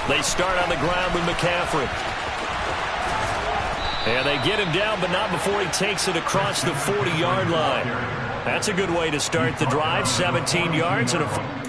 They start on the ground with McCaffrey. And they get him down, but not before he takes it across the 40-yard line. That's a good way to start the drive. 17 yards and a...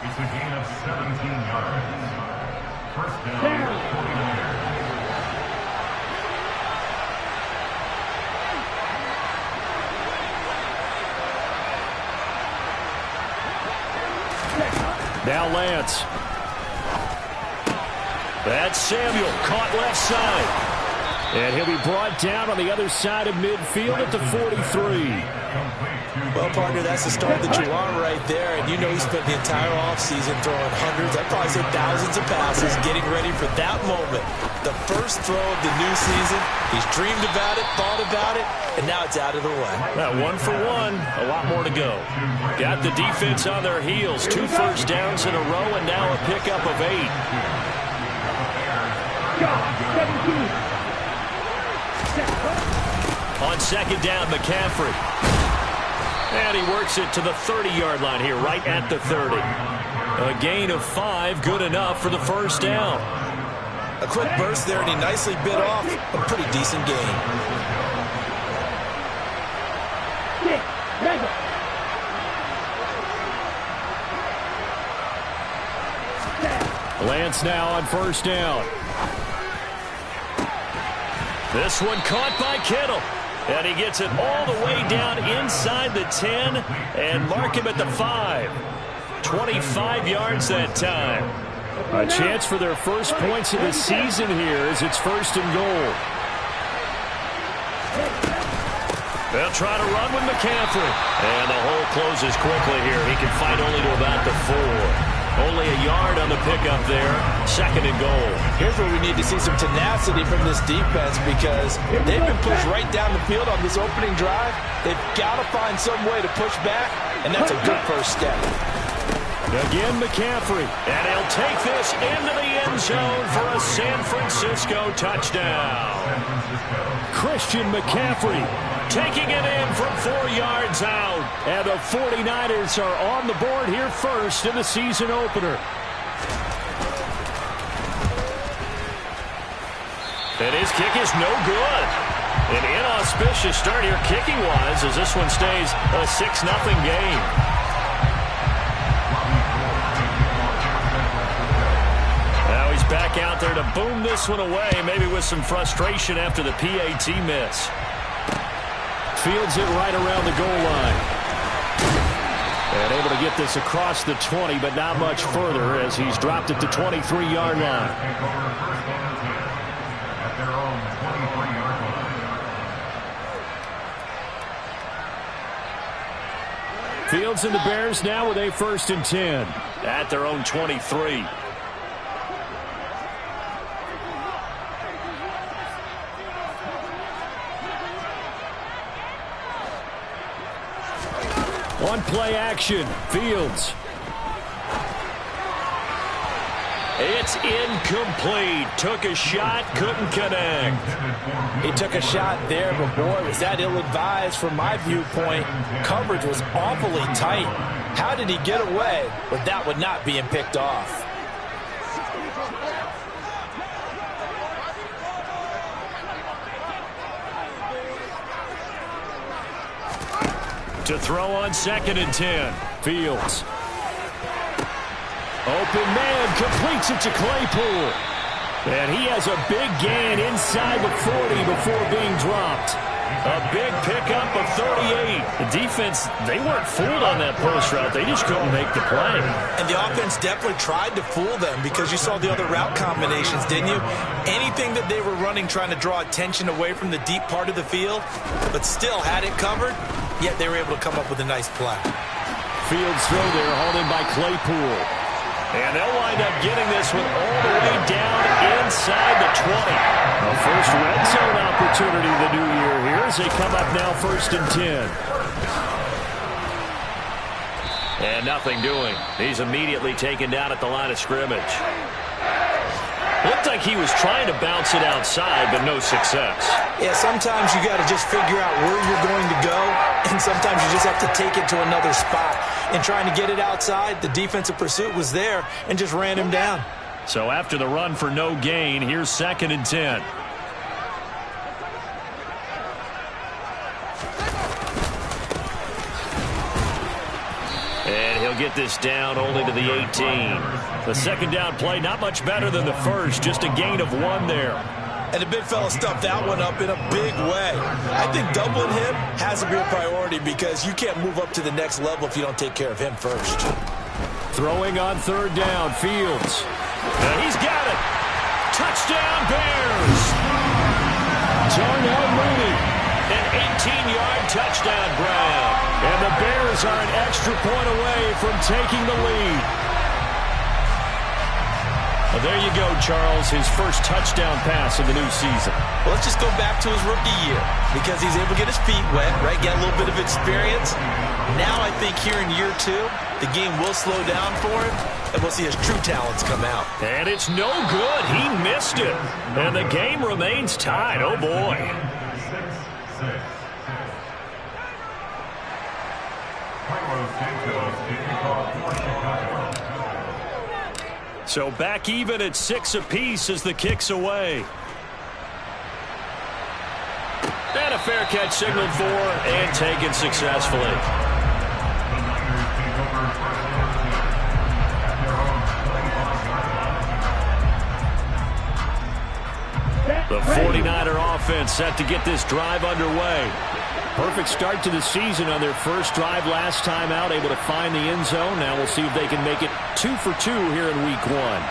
It's a gain of 17 yards. First down, 49ers. Now Lance. That's Samuel, caught left side. And he'll be brought down on the other side of midfield at the 43. Well, partner, that's the start that you want right there. And you know he spent the entire offseason throwing hundreds, I'd probably say thousands of passes, getting ready for that moment. The first throw of the new season. He's dreamed about it, thought about it, and now it's out of the way. Now, 1 for 1, a lot more to go. Got the defense on their heels. 2 first downs in a row, and now a pickup of 8. 17. On second down, McCaffrey. And he works it to the 30-yard line here, right at the 30. A gain of 5, good enough for the first down. A quick burst there, and he nicely bit off a pretty decent gain. Lance now on first down. This one caught by Kittle. And he gets it all the way down inside the 10 and mark him at the 5. 25 yards that time. A chance for their first points of the season here as it's first and goal. They'll try to run with McCaffrey. And the hole closes quickly here. He can fight only to about the 4. Only a yard on the pickup there. Second and goal. Here's where we need to see some tenacity from this defense because they've been pushed right down the field on this opening drive. They've got to find some way to push back, and that's a good first step. Again, McCaffrey. And he'll take this into the end zone for a San Francisco touchdown. Christian McCaffrey taking it in from 4 yards out. And the 49ers are on the board here first in the season opener. And his kick is no good. An inauspicious start here kicking-wise as this one stays a 6-0 game. Now he's back out there to boom this one away, maybe with some frustration after the PAT miss. Fields it right around the goal line. And able to get this across the 20, but not much further as he's dropped it to 23-yard line. Fields and the Bears now with a 1st and 10 at their own 23. One play action. Fields. It's incomplete. Took a shot, couldn't connect. He took a shot there, but boy, was that ill-advised from my viewpoint. Coverage was awfully tight. How did he get away with that one not being picked off? To throw on 2nd and 10. Fields. Open man, completes it to Claypool. And he has a big gain inside the 40 before being dropped. A big pickup of 38. The defense, they weren't fooled on that post route. They just couldn't make the play. And the offense definitely tried to fool them because you saw the other route combinations, didn't you? Anything that they were running trying to draw attention away from the deep part of the field, but still had it covered, yet they were able to come up with a nice play. Fields throw there, hauled in by Claypool. And they'll wind up getting this one all the way down inside the 20. A first red zone opportunity the new year here as they come up now 1st and 10. And nothing doing. He's immediately taken down at the line of scrimmage. Looked like he was trying to bounce it outside, but no success. Yeah, sometimes you got to just figure out where you're going to go, and sometimes you just have to take it to another spot. And trying to get it outside, the defensive pursuit was there and just ran him down. So after the run for no gain, here's 2nd and 10. And he'll get this down only to the 18. The second down play, not much better than the first, just a gain of 1 there. And the big fella stuffed that one up in a big way. I think doubling him has to be a priority because you can't move up to the next level if you don't take care of him first. Throwing on 3rd down, Fields. And he's got it. Touchdown, Bears. Darnell Mooney. An 18-yard touchdown grab. And the Bears are an extra point away from taking the lead. Well, there you go, Charles, his first touchdown pass of the new season. Well, let's just go back to his rookie year because he's able to get his feet wet, right, get a little bit of experience. Now I think here in year 2, the game will slow down for him, and we'll see his true talents come out. And it's no good. He missed it. And the game remains tied. Oh, boy. 6-6. So back even at 6 apiece as the kick's away. And a fair catch signaled for and taken successfully. The 49er offense set to get this drive underway. Perfect start to the season on their first drive last time out, able to find the end zone. Now we'll see if they can make it 2 for 2 here in week 1.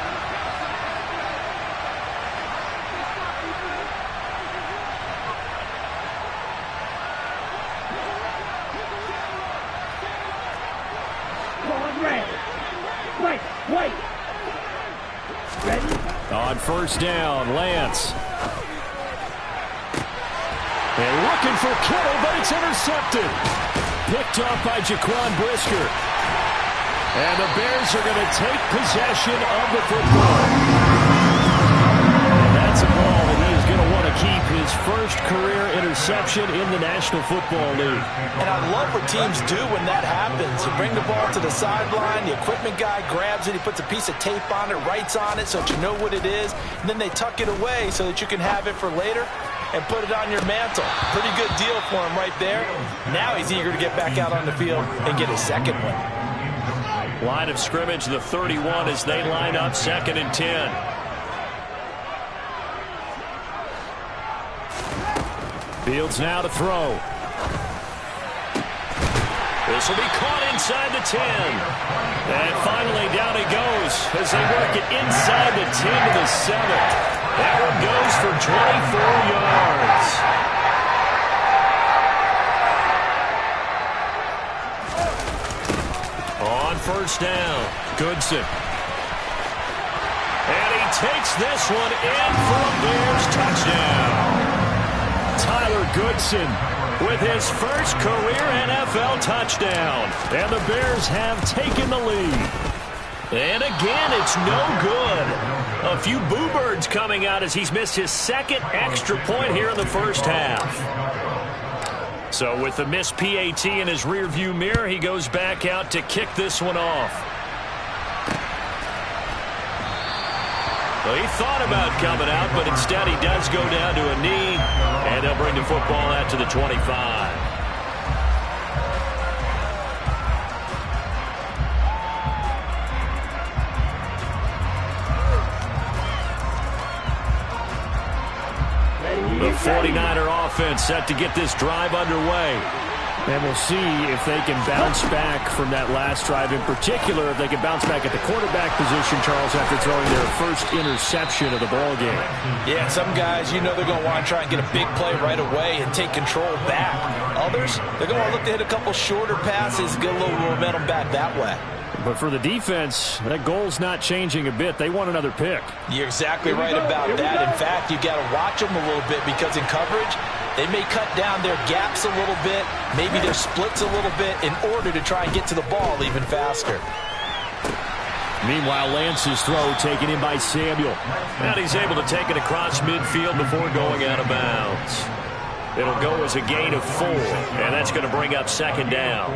Wait. Ready? On 1st down, Lance. And looking for Kittle, but it's intercepted. Picked off by Jaquan Brisker. And the Bears are going to take possession of the football. And that's a ball that he is going to want to keep, his first career interception in the National Football League. And I love what teams do when that happens. You bring the ball to the sideline, the equipment guy grabs it, he puts a piece of tape on it, writes on it so that you know what it is, and then they tuck it away so that you can have it for later and put it on your mantle. Pretty good deal for him right there. Now he's eager to get back out on the field and get his second one. Line of scrimmage, the 31 as they line up 2nd and 10. Fields now to throw. This will be caught inside the 10. And finally down he goes as they work it inside the 10 to the 7. That one goes for 24 yards. On 1st down, Goodson. And he takes this one in for a Bears touchdown. Tyler Goodson with his first career NFL touchdown. And the Bears have taken the lead. And again, it's no good. A few boo birds coming out as he's missed his second extra point here in the first half. So with the missed PAT in his rearview mirror, he goes back out to kick this one off. Well, he thought about coming out, but instead he does go down to a knee, and they'll bring the football out to the 25. The 49er offense set to get this drive underway. And we'll see if they can bounce back from that last drive. In particular, if they can bounce back at the quarterback position, Charles, after throwing their first interception of the ballgame. Yeah, some guys, you know they're going to want to try and get a big play right away and take control back. Others, they're going to look to hit a couple shorter passes, get a little momentum back that way. But for the defense, that goal's not changing a bit. They want another pick. You're exactly right about that. In fact, you got to watch them a little bit because in coverage, they may cut down their gaps a little bit, maybe their splits a little bit in order to try and get to the ball even faster. Meanwhile, Lance's throw taken in by Samuel. And he's able to take it across midfield before going out of bounds. It'll go as a gain of 4, and that's going to bring up second down.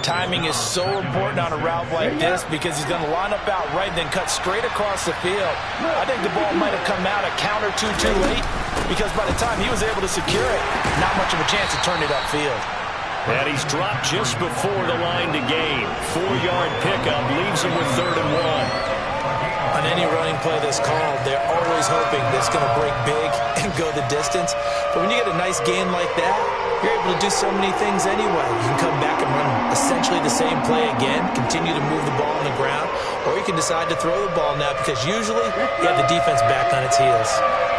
Timing is so important on a route like this because he's going to line up out right and then cut straight across the field. I think the ball might have come out a count or two too late because by the time he was able to secure it, not much of a chance to turn it upfield. And he's dropped just before the line to gain. 4-yard pickup leaves him with 3rd and 1. On any running play that's called, they're always hoping that it's going to break big and go the distance. But when you get a nice gain like that, you're able to do so many things anyway. You can come back and run essentially the same play again, continue to move the ball on the ground, or you can decide to throw the ball now because usually you have the defense back on its heels.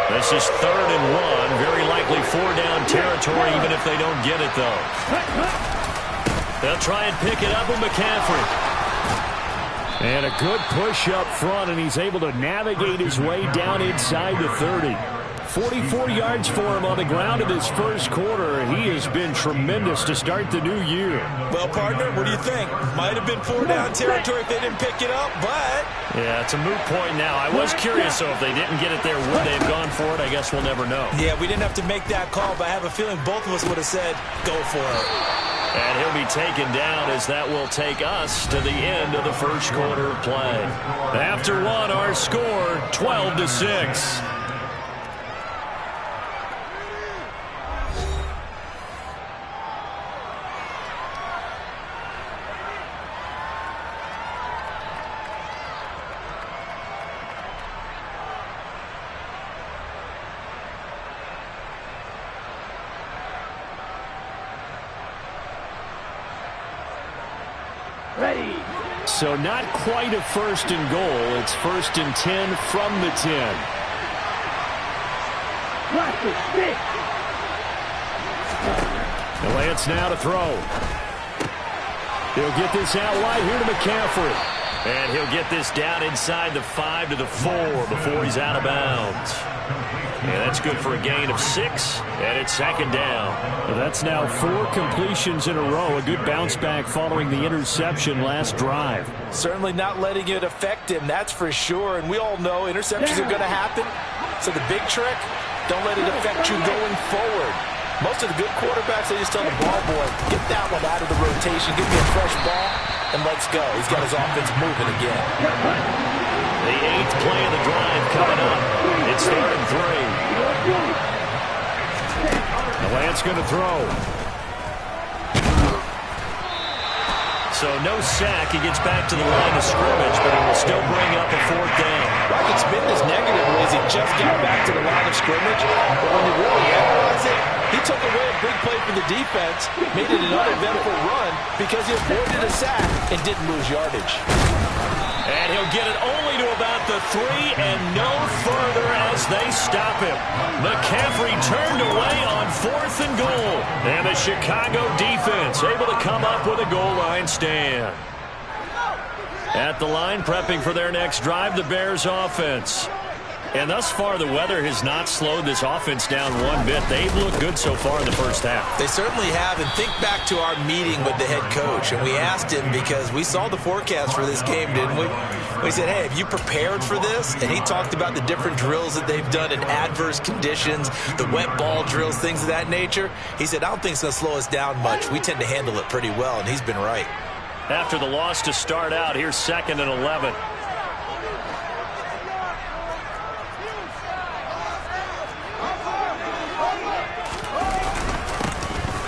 This is 3rd and 1. Very likely 4-down territory even if they don't get it, though. They'll try and pick it up with McCaffrey. And a good push up front, and he's able to navigate his way down inside the 30. 44 yards for him on the ground in his first quarter. He has been tremendous to start the new year. Well, partner, what do you think? Might have been 4-down territory if they didn't pick it up, but... Yeah, it's a moot point now. I was curious, so if they didn't get it there, would they have gone for it? I guess we'll never know. Yeah, we didn't have to make that call, but I have a feeling both of us would have said, go for it. And he'll be taken down as that will take us to the end of the first quarter of play. After 1, our score, 12-6. Ready. So not quite a 1st and goal. It's 1st and 10 from the 10. Watch the stick. Lance now to throw. He'll get this out wide here to McCaffrey. And he'll get this down inside the 5 to the 4 before he's out of bounds. And that's good for a gain of 6, and it's 2nd down. Well, that's now 4 completions in a row. A good bounce back following the interception last drive. Certainly not letting it affect him, that's for sure. And we all know interceptions are going to happen. So the big trick, don't let it affect you going forward. Most of the good quarterbacks, they just tell the ball boy, get that one out of the rotation, give me a fresh ball, and let's go. He's got his offense moving again. The 8th play of the drive coming up. It's 3rd and 3. Lance going to throw. So no sack. He gets back to the line of scrimmage, but it will still bring up a 4th down. I can spin this negatively as he just got back to the line of scrimmage. But when you really analyze it, he took away a big play for the defense, made it an uneventful run because he avoided a sack and didn't lose yardage. And he'll get it only to about the 3 and no further as they stop him. McCaffrey turned away on 4th and goal. And the Chicago defense able to come up with a goal line stand. At the line, prepping for their next drive, the Bears offense. And thus far, the weather has not slowed this offense down one bit. They've looked good so far in the first half. They certainly have, and think back to our meeting with the head coach, and we asked him because we saw the forecast for this game, didn't we? We said, hey, have you prepared for this? And he talked about the different drills that they've done in adverse conditions, the wet ball drills, things of that nature. He said, I don't think it's going to slow us down much. We tend to handle it pretty well, and he's been right. After the loss to start out, here's 2nd and 11.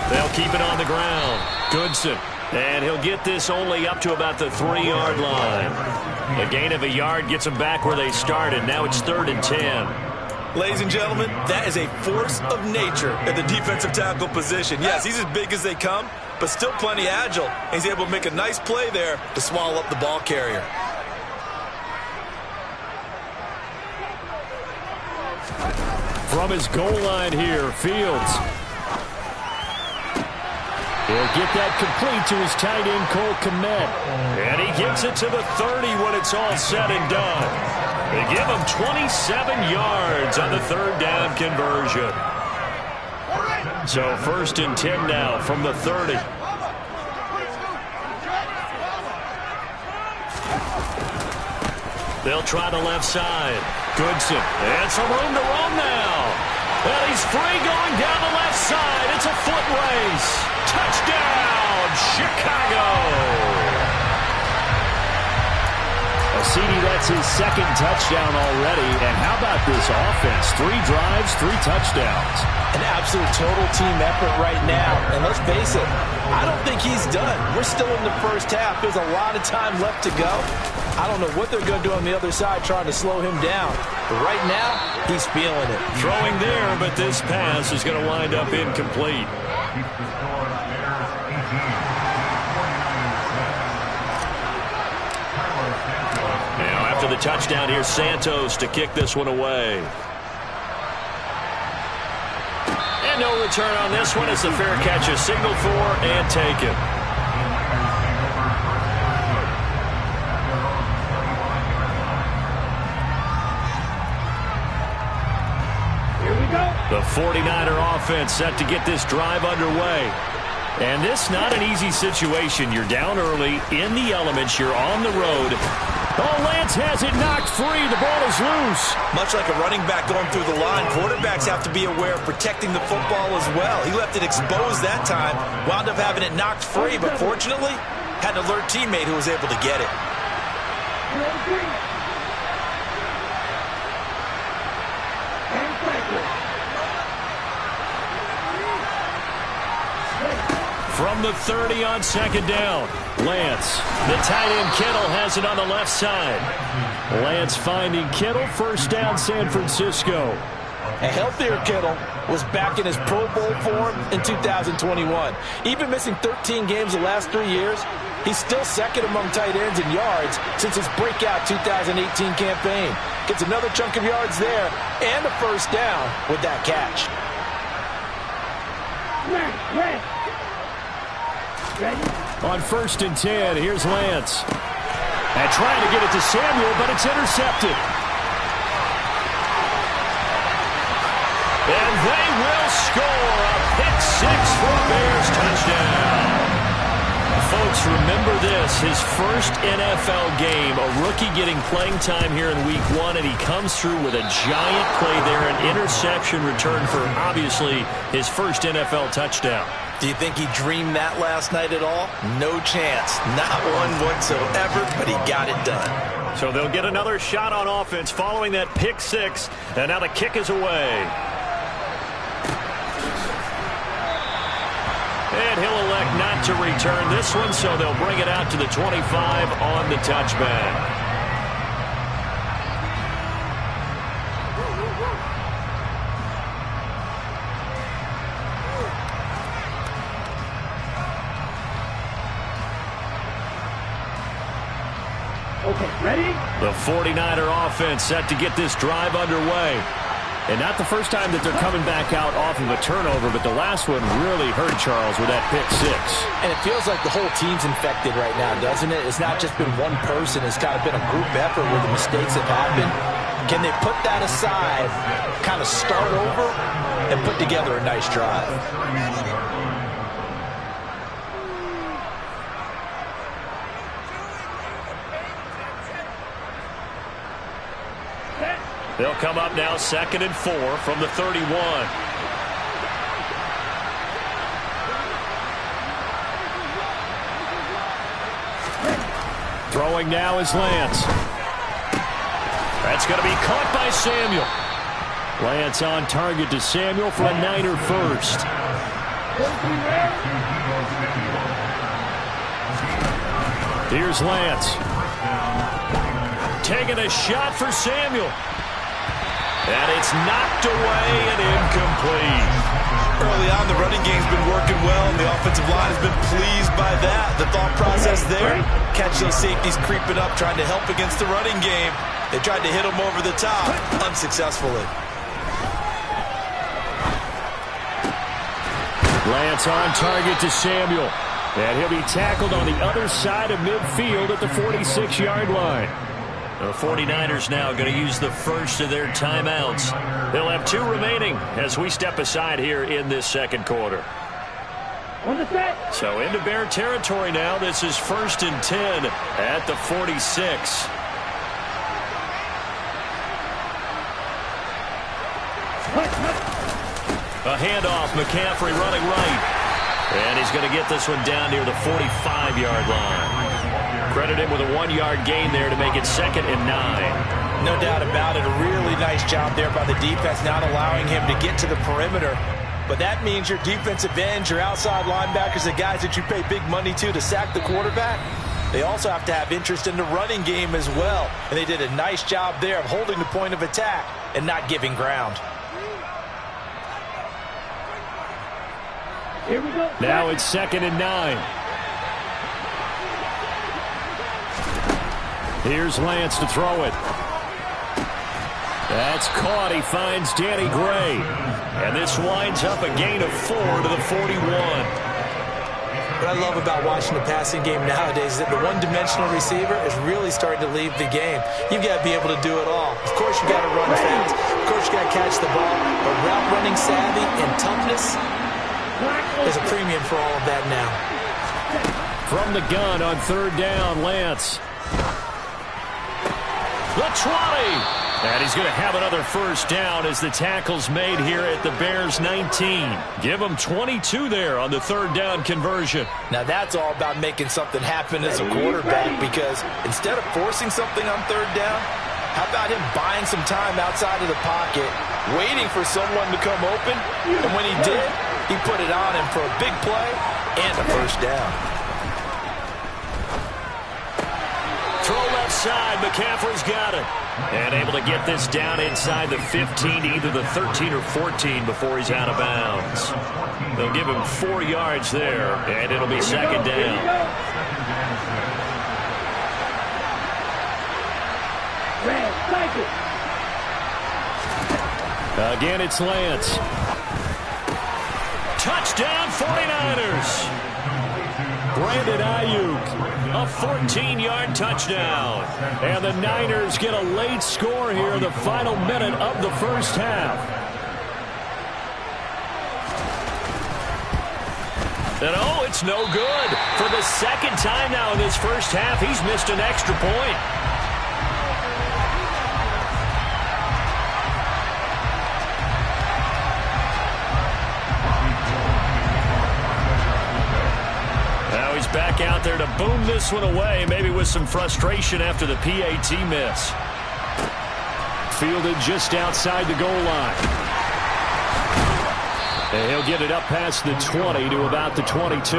They'll keep it on the ground. Goodson. And he'll get this only up to about the 3-yard line. The gain of a yard gets them back where they started. Now it's 3rd and 10. Ladies and gentlemen, that is a force of nature at the defensive tackle position. Yes, he's as big as they come, but still plenty agile. He's able to make a nice play there to swallow up the ball carrier. From his goal line here, Fields. He'll get that complete to his tight end, Cole Kmet. And he gets it to the 30 when it's all said and done. They give him 27 yards on the 3rd down conversion. So 1st and 10 now from the 30. They'll try the left side. Goodson. And some room to roam now. And he's free going down the left side. It's a foot race. Touchdown, Chicago. CeeDee, that's his 2nd touchdown already. And how about this offense? 3 drives, 3 touchdowns. An absolute total team effort right now. And let's face it, I don't think he's done. We're still in the first half. There's a lot of time left to go. I don't know what they're going to do on the other side trying to slow him down. But right now, he's feeling it. Throwing there, but this pass is going to wind up incomplete. Keeps the score Bears 18. Now after the touchdown, here's Santos to kick this one away. And no return on this one. It's a fair catch, a signal for and taken. The 49er offense set to get this drive underway. And this not an easy situation. You're down early, in the elements, you're on the road. Oh, Lance has it knocked free. The ball is loose. Much like a running back going through the line, quarterbacks have to be aware of protecting the football as well. He left it exposed that time, wound up having it knocked free, but fortunately, had an alert teammate who was able to get it. From the 30 on 2nd down, Lance. The tight end Kittle has it on the left side. Lance finding Kittle, 1st down San Francisco. A healthier Kittle was back in his Pro Bowl form in 2021. Even missing 13 games the last 3 years, he's still 2nd among tight ends in yards since his breakout 2018 campaign. Gets another chunk of yards there and a 1st down with that catch. On 1st and 10, here's Lance. And trying to get it to Samuel, but it's intercepted. And they will score a pick 6 for Bears touchdown. Folks, remember this, his first NFL game, a rookie getting playing time here in week 1, and he comes through with a giant play there, an interception return for, obviously, his first NFL touchdown. Do you think he dreamed that last night at all? No chance. Not one whatsoever, but he got it done. So they'll get another shot on offense following that pick 6, and now the kick is away. And he'll elect not to return this one, so they'll bring it out to the 25 on the touchback. Okay, ready? The 49er offense set to get this drive underway. And not the first time that they're coming back out off of a turnover, but the last one really hurt Charles with that pick 6. And it feels like the whole team's infected right now, doesn't it? It's not just been one person. It's kind of been a group effort where the mistakes have happened. Can they put that aside, kind of start over, and put together a nice drive? They'll come up now 2nd and 4 from the 31. Throwing now is Lance. That's going to be caught by Samuel. Lance on target to Samuel for a Niner first. Here's Lance. Taking a shot for Samuel. And it's knocked away and incomplete. Early on, the running game's been working well, and the offensive line has been pleased by that. The thought process there, catch those safeties creeping up, trying to help against the running game. They tried to hit him over the top, unsuccessfully. Lance on target to Samuel. And he'll be tackled on the other side of midfield at the 46-yard line. The 49ers now going to use the first of their timeouts. They'll have 2 remaining as we step aside here in this second quarter. On the set. So into Bear territory now. This is 1st and 10 at the 46. A handoff, McCaffrey running right. And he's going to get this one down near the 45-yard line. Credit him with a 1-yard gain there to make it 2nd and 9. No doubt about it. A really nice job there by the defense, not allowing him to get to the perimeter. But that means your defensive ends, your outside linebackers, the guys that you pay big money to sack the quarterback, they also have to have interest in the running game as well. And they did a nice job there of holding the point of attack and not giving ground. Here we go. Now it's 2nd and 9. Here's Lance to throw it. That's caught. He finds Danny Gray. And this winds up a gain of 4 to the 41. What I love about watching the passing game nowadays is that the one-dimensional receiver is really starting to leave the game. You've got to be able to do it all. Of course, you got to run fast. Of course, you got to catch the ball. But route running savvy and toughness, there's a premium for all of that now. From the gun on 3rd down, Lance. The 20. And he's going to have another first down as the tackle's made here at the Bears 19. Give him 22 there on the 3rd down conversion. Now that's all about making something happen as a quarterback, because instead of forcing something on 3rd down, how about him buying some time outside of the pocket, waiting for someone to come open, and when he did, he put it on him for a big play and a first down. Throw left side, McCaffrey's got it. And able to get this down inside the 15 to either the 13 or 14 before he's out of bounds. They'll give him 4 yards there, and it'll be 2nd down. Again, it's Lance. Touchdown 49ers. Brandon Ayuk, a 14-yard touchdown. And the Niners get a late score here in the final minute of the first half. And oh, it's no good. For the 2nd time now in this first half, he's missed an extra point. Back out there to boom this one away, maybe with some frustration after the PAT miss. Fielded just outside the goal line. And he'll get it up past the 20 to about the 22.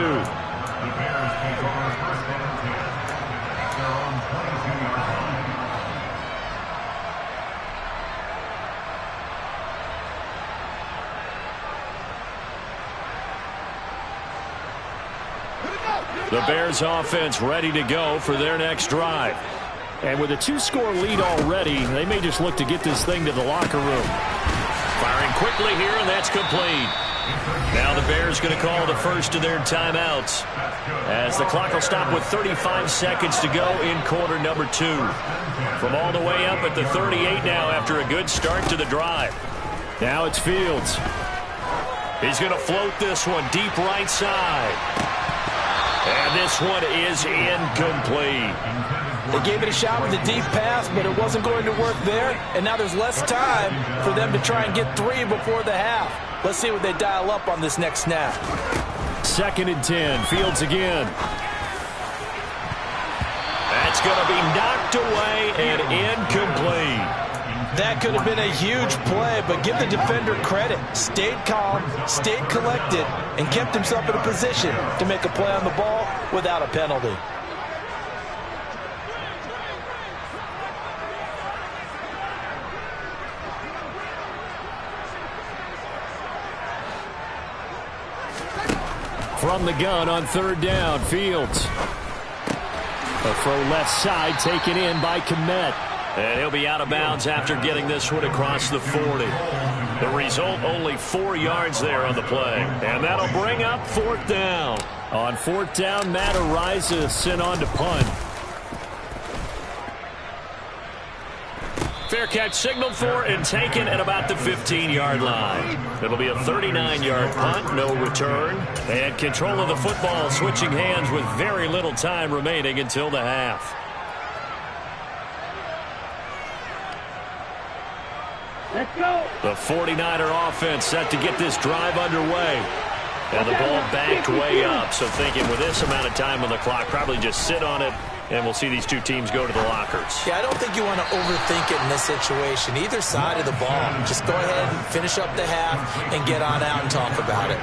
The Bears offense ready to go for their next drive. And with a 2-score lead already, they may just look to get this thing to the locker room. Firing quickly here, and that's complete. Now the Bears going to call the first of their timeouts, as the clock will stop with 35 seconds to go in quarter number 2. From all the way up at the 38 now after a good start to the drive. Now it's Fields. He's going to float this one deep right side. And this one is incomplete. They gave it a shot with a deep pass, but it wasn't going to work there. And now there's less time for them to try and get 3 before the half. Let's see what they dial up on this next snap. 2nd and 10. Fields again. That's going to be knocked away and incomplete. That could have been a huge play, but give the defender credit. Stayed calm, stayed collected, and kept himself in a position to make a play on the ball without a penalty. From the gun on 3rd down, Fields. A throw left side taken in by Kmet. And he'll be out of bounds after getting this one across the 40. The result, only 4 yards there on the play. And that'll bring up 4th down. On 4th down, Matt Araiza sent on to punt. Fair catch signaled for and taken at about the 15-yard line. It'll be a 39-yard punt, no return. And control of the football switching hands with very little time remaining until the half. Let's go. The 49er offense set to get this drive underway. And the ball backed way up, so thinking with this amount of time on the clock, probably just sit on it, and we'll see these two teams go to the lockers. Yeah, I don't think you want to overthink it in this situation. Either side of the ball. Just go ahead and finish up the half and get on out and talk about it.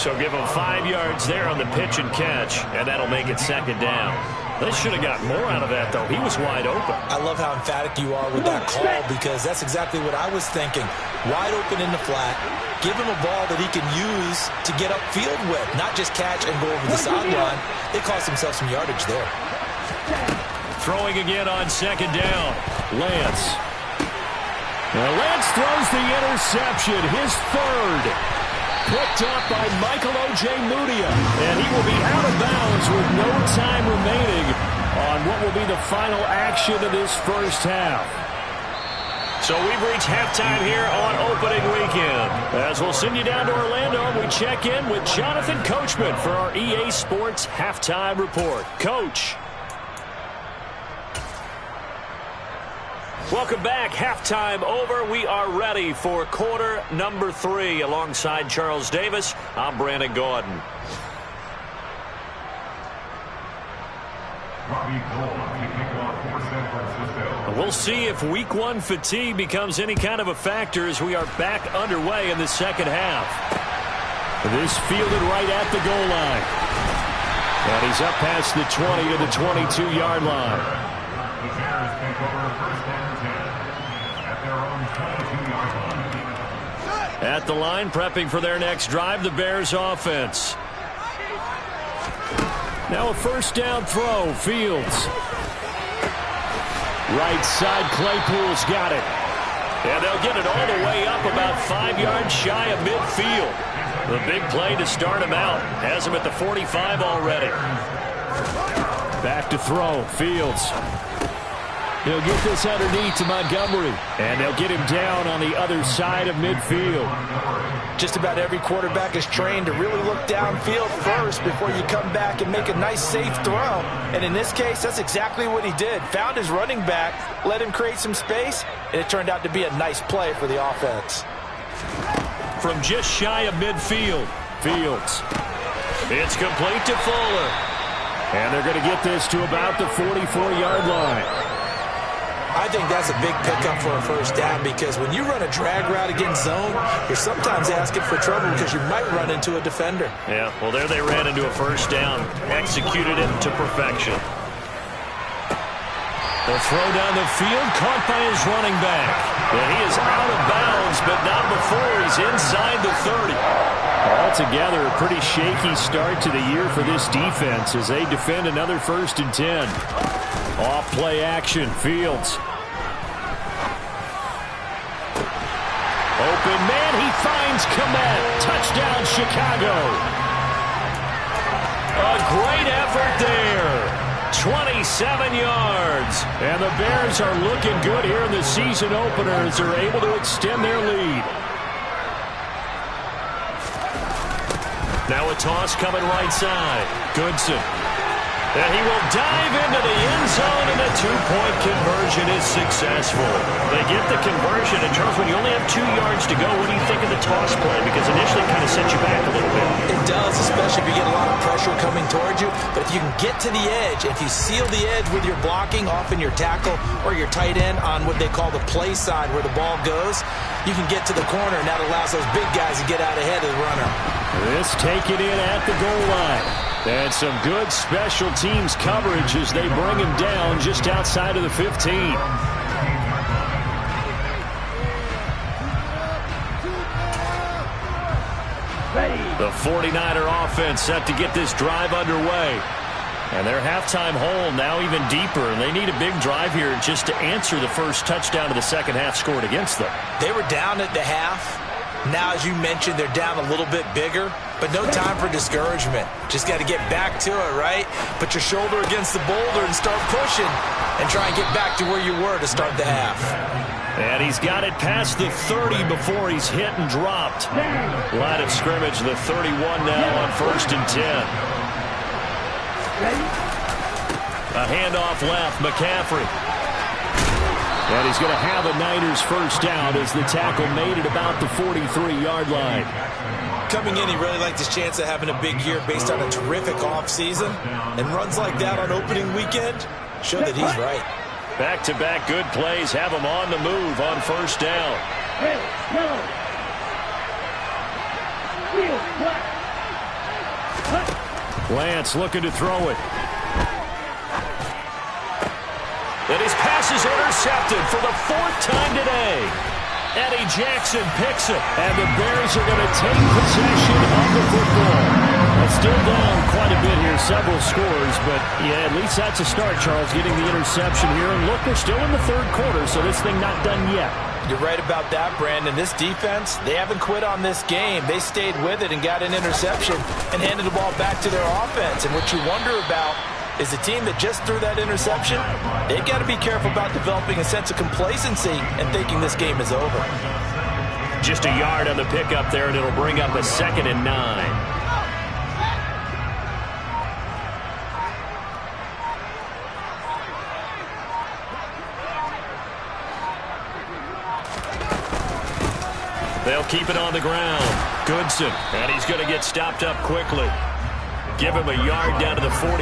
So give them 5 yards there on the pitch and catch, and that'll make it 2nd down. They should have got more out of that, though. He was wide open. I love how emphatic you are with that call, because that's exactly what I was thinking. Wide open in the flat. Give him a ball that he can use to get upfield with, not just catch and go over the sideline. They cost themselves some yardage there. Throwing again on 2nd down. Lance. Now Lance throws the interception, his 3rd. Picked up by Michael Ojemudia. And he will be out of bounds with no time remaining on what will be the final action of this first half. So we've reached halftime here on opening weekend. As we'll send you down to Orlando, we check in with Jonathan Coachman for our EA Sports Halftime Report. Coach. Welcome back. Halftime over. We are ready for quarter number 3. Alongside Charles Davis, I'm Brandon Gaudin. We'll see if week 1 fatigue becomes any kind of a factor as we are back underway in the second half. This fielded right at the goal line. And he's up past the 20 to the 22-yard line. The Bears take over 1st and 10 at their own 22-yard line. At the line, prepping for their next drive, the Bears offense. Now a 1st down throw, Fields. Right side, Claypool's got it. And they'll get it all the way up about 5 yards shy of midfield. The big play to start him out. Has him at the 45 already. Back to throw, Fields. He'll get this underneath to Montgomery. And they'll get him down on the other side of midfield. Just about every quarterback is trained to really look downfield first before you come back and make a nice, safe throw. And in this case, that's exactly what he did. Found his running back, let him create some space, and it turned out to be a nice play for the offense. From just shy of midfield, Fields. it's complete to Fuller. And they're going to get this to about the 44-yard line. I think that's a big pickup for a 1st down, because when you run a drag route against zone, you're sometimes asking for trouble because you might run into a defender. Yeah, well, there they ran into a 1st down. Executed it to perfection. The throw down the field, caught by his running back. And he is out of bounds, but not before he's inside the 30. Altogether, a pretty shaky start to the year for this defense as they defend another 1st and 10. Off play action, Fields. Open man, he finds Kmet. Touchdown, Chicago. A great effort there. 27 yards. And the Bears are looking good here in the season opener as they're able to extend their lead. Now a toss coming right side. Goodson. And he will dive into the end zone, and the two-point conversion is successful. They get the conversion. And Charles, when you only have 2 yards to go, what do you think of the toss play? Because initially it kind of sets you back a little bit. It does, especially if you get a lot of pressure coming towards you. But if you can get to the edge, if you seal the edge with your blocking, often your tackle or your tight end on what they call the play side where the ball goes, you can get to the corner, and that allows those big guys to get out ahead of the runner. This taken in at the goal line. And some good special teams coverage as they bring him down just outside of the 15. The 49er offense set to get this drive underway. And their halftime hole now even deeper, and they need a big drive here just to answer the first touchdown of the second half scored against them. They were down at the half. Now, as you mentioned, they're down a little bit bigger, but no time for discouragement. Just got to get back to it, right? Put your shoulder against the boulder and start pushing and try and get back to where you were to start the half. And he's got it past the 30 before he's hit and dropped. Line of scrimmage, the 31 now on 1st and 10. A handoff left, McCaffrey. And he's going to have a Niners first down as the tackle made it about the 43-yard line. Coming in, he really liked his chance of having a big year based on a terrific offseason. And runs like that on opening weekend show that he's right. Back-to-back good plays have him on the move on first down. Lance looking to throw it. And his pass is intercepted for the 4th time today. Eddie Jackson picks it. And the Bears are going to take possession of the football. That's still down quite a bit here, several scores. But, yeah, at least that's a start, Charles, getting the interception here. And look, we're still in the 3rd quarter, so this thing not done yet. You're right about that, Brandon. This defense, they haven't quit on this game. They stayed with it and got an interception and handed the ball back to their offense. And what you wonder about is the team that just threw that interception, they've got to be careful about developing a sense of complacency and thinking this game is over. Just a yard on the pickup there, and it'll bring up a 2nd and 9. They'll keep it on the ground. Goodson, and he's going to get stopped up quickly. Give him a yard down to the 43.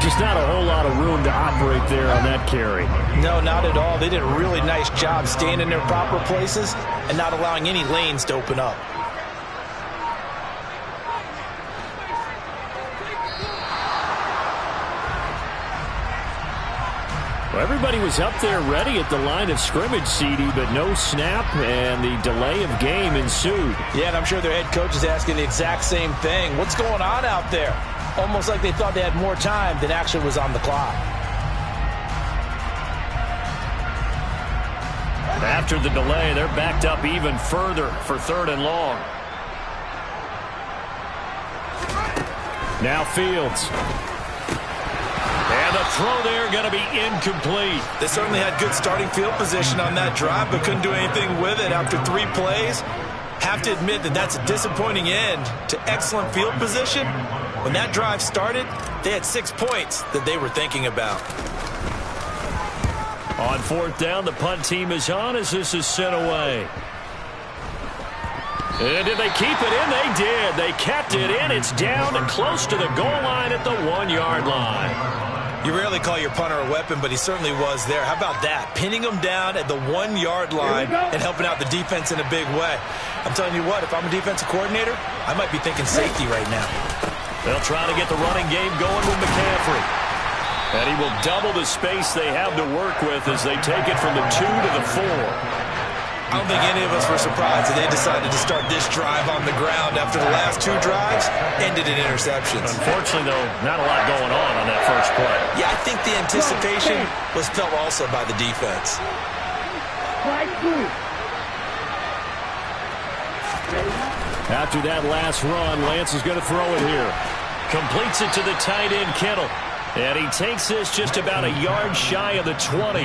Just not a whole lot of room to operate there on that carry. No, not at all. They did a really nice job staying in their proper places and not allowing any lanes to open up. Well, everybody was up there ready at the line of scrimmage, CD, but no snap, and the delay of game ensued. Yeah, and I'm sure their head coach is asking the exact same thing. What's going on out there? Almost like they thought they had more time than actually was on the clock. After the delay, they're backed up even further for 3rd and long. Now Fields. And the throw there going to be incomplete. They certainly had good starting field position on that drive, but couldn't do anything with it after 3 plays. Have to admit that that's a disappointing end to excellent field position. When that drive started, they had 6 points that they were thinking about. On 4th down, the punt team is on as this is sent away. And did they keep it in? They did. They kept it in. It's down and close to the goal line at the 1-yard line. You rarely call your punter a weapon, but he certainly was there. How about that? Pinning him down at the 1-yard line and helping out the defense in a big way. I'm telling you what, if I'm a defensive coordinator, I might be thinking safety right now. They'll try to get the running game going with McCaffrey. And he will double the space they have to work with as they take it from the 2 to the 4. I don't think any of us were surprised that they decided to start this drive on the ground after the last 2 drives ended in interceptions. Unfortunately, though, not a lot going on that first play. Yeah, I think the anticipation was felt also by the defense. After that last run, Lance is going to throw it here. Completes it to the tight end, Kittle. And he takes this just about a yard shy of the 20.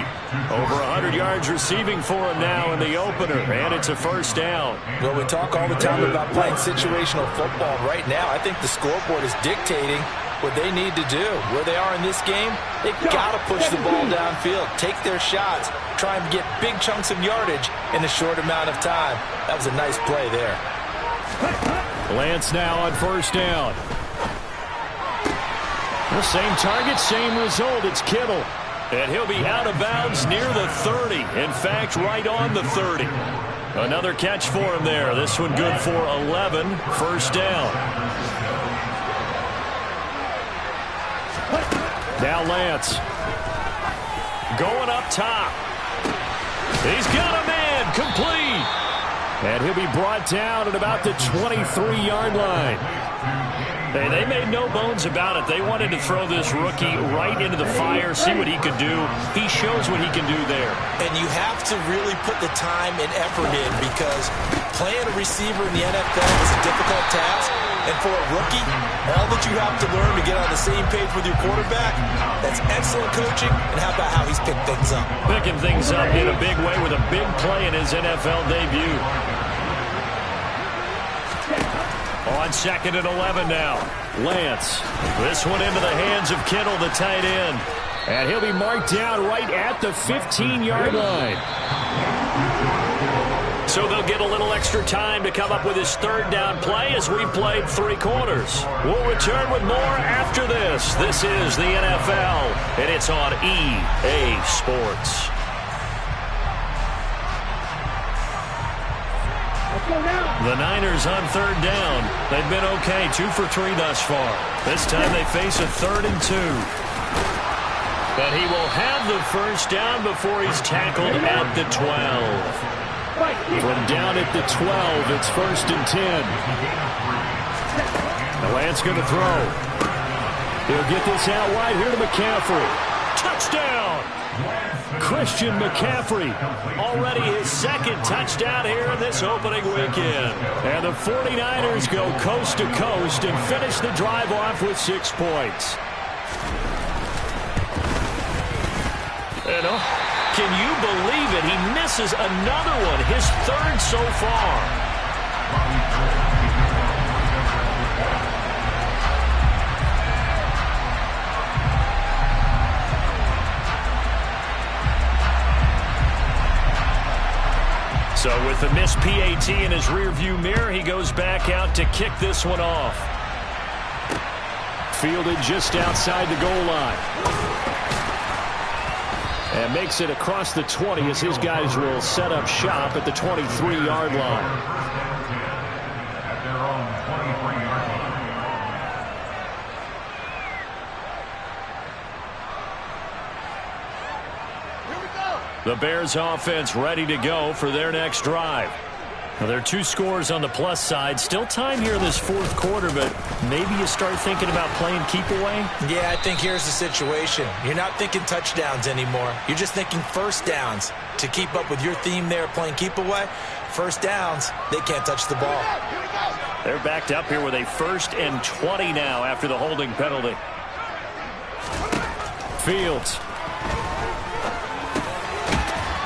Over 100 yards receiving for him now in the opener. And it's a first down. Well, we talk all the time about playing situational football. Right now, I think the scoreboard is dictating what they need to do. Where they are in this game, they've got to push the ball downfield, take their shots, try and get big chunks of yardage in a short amount of time. That was a nice play there. Lance now on first down. The same target, same result. It's Kittle. And he'll be out of bounds near the 30. In fact, right on the 30. Another catch for him there. This one good for 11. First down. Now Lance. Going up top. He's got a man. Complete. And he'll be brought down at about the 23-yard line. Hey, they made no bones about it. They wanted to throw this rookie right into the fire, see what he could do. He shows what he can do there. And you have to really put the time and effort in, because playing a receiver in the NFL is a difficult task. And for a rookie, all that you have to learn to get on the same page with your quarterback, that's excellent coaching. And how about how he's picked things up? Picking things up in a big way with a big play in his NFL debut. On second and 11 now. Lance. This one into the hands of Kittle, the tight end. And he'll be marked down right at the 15-yard line. So they'll get a little extra time to come up with his third down play as we played 3 quarters. We'll return with more after this. This is the NFL, and it's on EA Sports. The Niners on third down. They've been okay, 2 for 3 thus far. This time they face a 3rd and 2. But he will have the first down before he's tackled at the 12. From down at the 12, it's 1st and 10. The Lance going to throw. He'll get this out wide here to McCaffrey. Touchdown! Christian McCaffrey. Already his 2nd touchdown here in this opening weekend. And the 49ers go coast to coast and finish the drive off with 6 points. Can you believe it? He misses another one, his 3rd so far. So with the missed PAT in his rearview mirror, he goes back out to kick this one off. Fielded just outside the goal line. And makes it across the 20 as his guys will set up shop at the 23-yard line. At their own 23-yard line. The Bears offense ready to go for their next drive. Now, there are 2 scores on the plus side. Still time here in this 4th quarter, but maybe you start thinking about playing keep away? Yeah, I think here's the situation. You're not thinking touchdowns anymore. You're just thinking first downs. To keep up with your theme there, playing keep away, first downs, they can't touch the ball. They're backed up here with a 1st and 20 now after the holding penalty. Fields.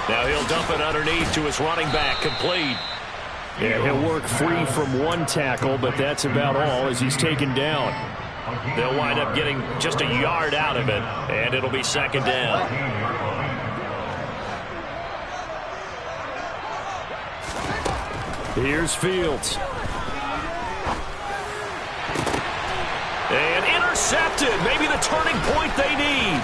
Now he'll dump it underneath to his running back, complete. Yeah, he'll work free from 1 tackle, but that's about all as he's taken down. They'll wind up getting just a yard out of it, and it'll be 2nd down. Here's Fields. And intercepted. Maybe the turning point they need.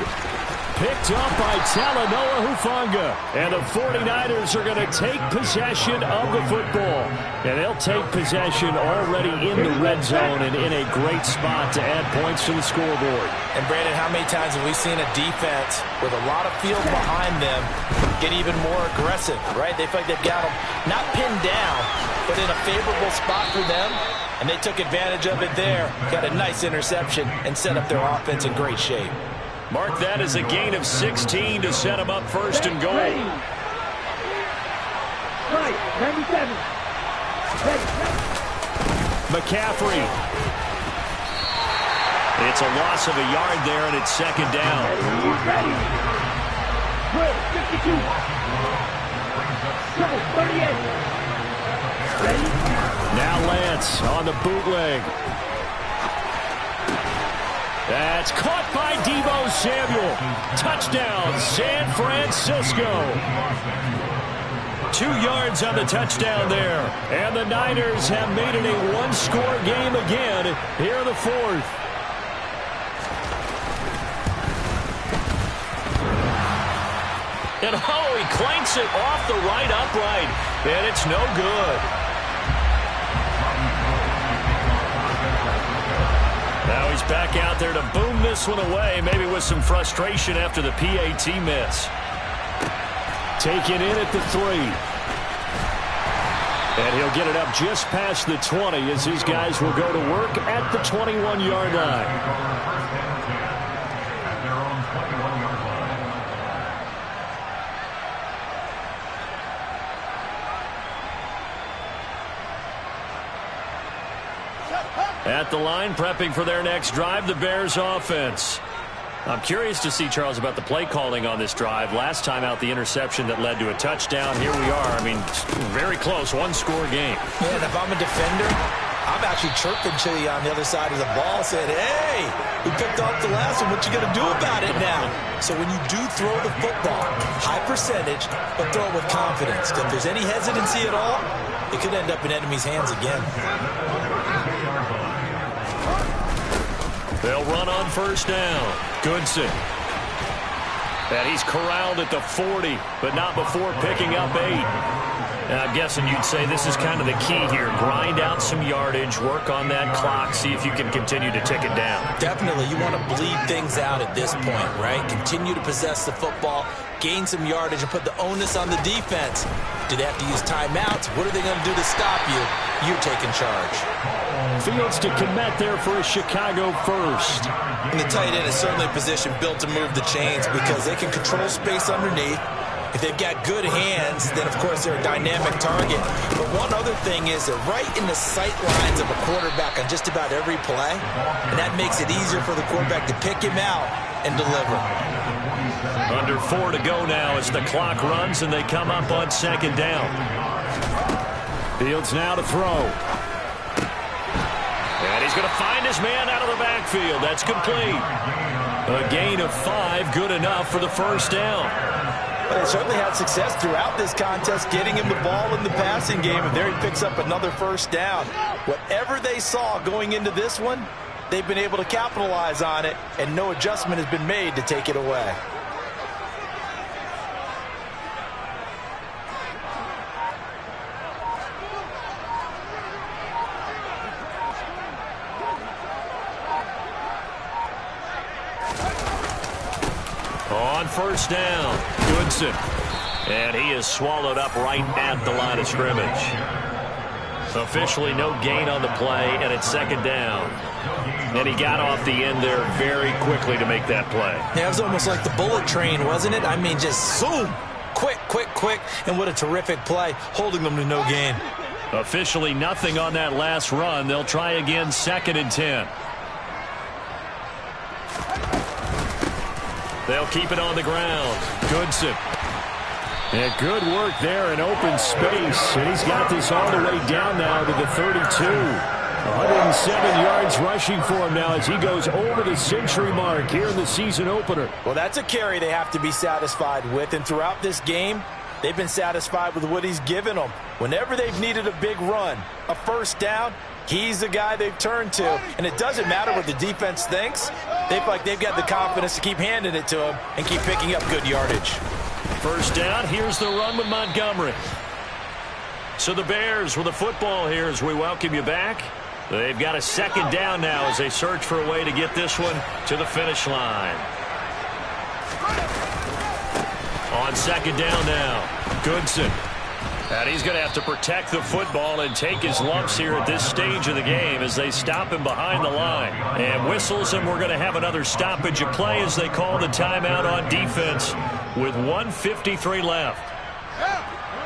Picked up by Talanoa Hufanga. And the 49ers are going to take possession of the football. And they'll take possession already in the red zone and in a great spot to add points to the scoreboard. And, Brandon, how many times have we seen a defense with a lot of field behind them get even more aggressive, right? They feel like they've got them not pinned down, but in a favorable spot for them. And they took advantage of it there. Got a nice interception and set up their offense in great shape. Mark that as a gain of 16 to set him up 1st and goal. Right, 97. Ready. McCaffrey. It's a loss of a yard there, and it's second down. Ready. 52. 38. Ready. Now Lance on the bootleg. That's caught by Deebo Samuel. Touchdown, San Francisco. 2 yards on the touchdown there. And the Niners have made it a one-score game again here in the fourth. And he clanks it off the right upright. And it's no good. Now he's back out there to boom this one away, maybe with some frustration after the PAT miss. Taken in at the 3. And he'll get it up just past the 20 as his guys will go to work at the 21-yard line. At their own 21-yard line. At the line, prepping for their next drive, the Bears offense. I'm curious to see, Charles, about the play calling on this drive. Last time out, the interception that led to a touchdown. Here we are. I mean, very close, one-score game. Yeah, and if I'm a defender, I'm actually chirping to you on the other side of the ball, saying, hey, we picked off the last one. What you going to do about it now? So when you do throw the football, high percentage, but throw it with confidence. If there's any hesitancy at all, it could end up in enemy's hands again. They'll run on first down. Goodson. And he's corralled at the 40, but not before picking up 8. And I'm guessing you'd say this is kind of the key here. Grind out some yardage, work on that clock, see if you can continue to tick it down. Definitely. You want to bleed things out at this point, right? Continue to possess the football, gain some yardage, and put the onus on the defense. Do they have to use timeouts? What are they going to do to stop you? You're taking charge. Fields to commit there for a Chicago first. And the tight end is certainly a position built to move the chains because they can control space underneath. If they've got good hands, then, of course, they're a dynamic target. But one other thing is they're right in the sight lines of a quarterback on just about every play, and that makes it easier for the quarterback to pick him out and deliver. Under 4 to go now as the clock runs and they come up on second down. Fields now to throw. And he's going to find his man out of the backfield. That's complete. A gain of 5, good enough for the first down. But they certainly had success throughout this contest, getting him the ball in the passing game, and there he picks up another first down. Whatever they saw going into this one, they've been able to capitalize on it, and no adjustment has been made to take it away. On first down, Goodson. And he is swallowed up right at the line of scrimmage. Officially no gain on the play, and it's second down. And he got off the end there very quickly to make that play. Yeah, it was almost like the bullet train, wasn't it? I mean, just zoom. Quick, quick, quick. And what a terrific play, holding them to no gain. Officially nothing on that last run. They'll try again, 2nd and 10. They'll keep it on the ground. Goodson. And good work there in open space. And he's got this all the way down now to the 32. 107 yards rushing for him now as he goes over the century mark here in the season opener. Well, that's a carry they have to be satisfied with. And throughout this game, they've been satisfied with what he's given them. Whenever they've needed a big run, a first down, he's the guy they've turned to. And it doesn't matter what the defense thinks. They feel like they've got the confidence to keep handing it to him and keep picking up good yardage. First down, here's the run with Montgomery. So the Bears with the football here as we welcome you back. They've got a second down now as they search for a way to get this one to the finish line. On second down now, Goodson. And he's going to have to protect the football and take his lumps here at this stage of the game as they stop him behind the line. And whistles, and we're going to have another stoppage of play as they call the timeout on defense with 1:53 left.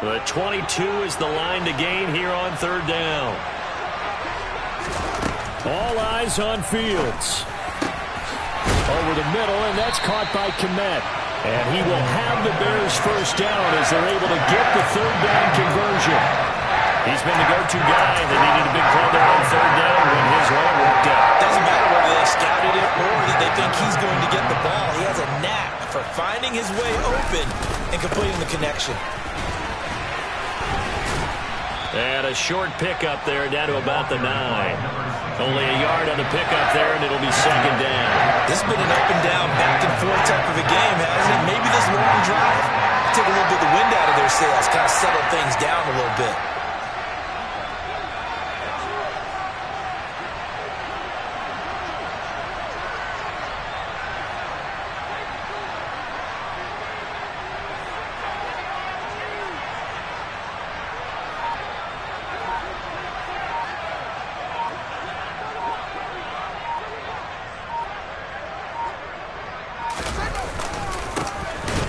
The 22 is the line to gain here on third down. All eyes on Fields. Over the middle, and that's caught by Kmet. And he will have the Bears first down as they're able to get the third down conversion. He's been the go-to guy. They needed a big play there on third down when his way worked out. Doesn't matter whether they scouted it or that they think he's going to get the ball. He has a knack for finding his way open and completing the connection. And a short pickup there down to about the 9. Only a yard on the pickup there, and it'll be second down. This has been an up-and-down, back-and-forth type of a game, hasn't it? Maybe this long drive took a little bit of the wind out of their sails, kind of settled things down a little bit.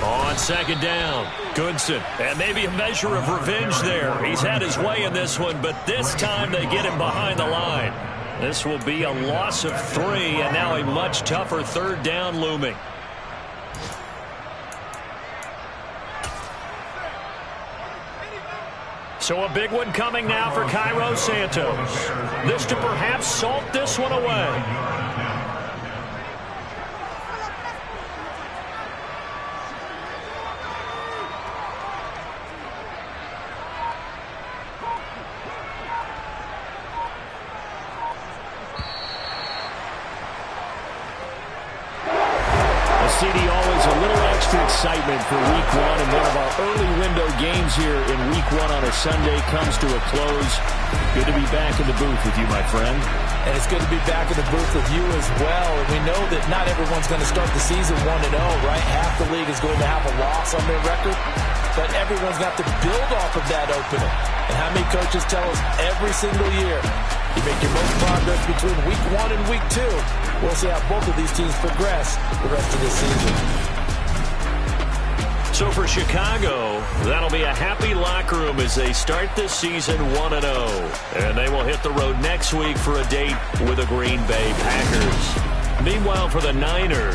On second down, Goodson. And maybe a measure of revenge there. He's had his way in this one, but this time they get him behind the line. This will be a loss of 3, and now a much tougher third down looming. So a big one coming now for Cairo Santos. This to perhaps salt this one away. CD, always a little extra excitement for Week 1, and one of our early window games here in Week 1 on a Sunday comes to a close. Good to be back in the booth with you, my friend. And it's good to be back in the booth with you as well. And we know that not everyone's going to start the season 1-0, right? Half the league is going to have a loss on their record. But everyone's got to build off of that opening. And how many coaches tell us every single year, you make your most progress between Week 1 and Week 2. We'll see how both of these teams progress the rest of this season. So for Chicago, that'll be a happy locker room as they start this season 1-0. And they will hit the road next week for a date with the Green Bay Packers. Meanwhile, for the Niners,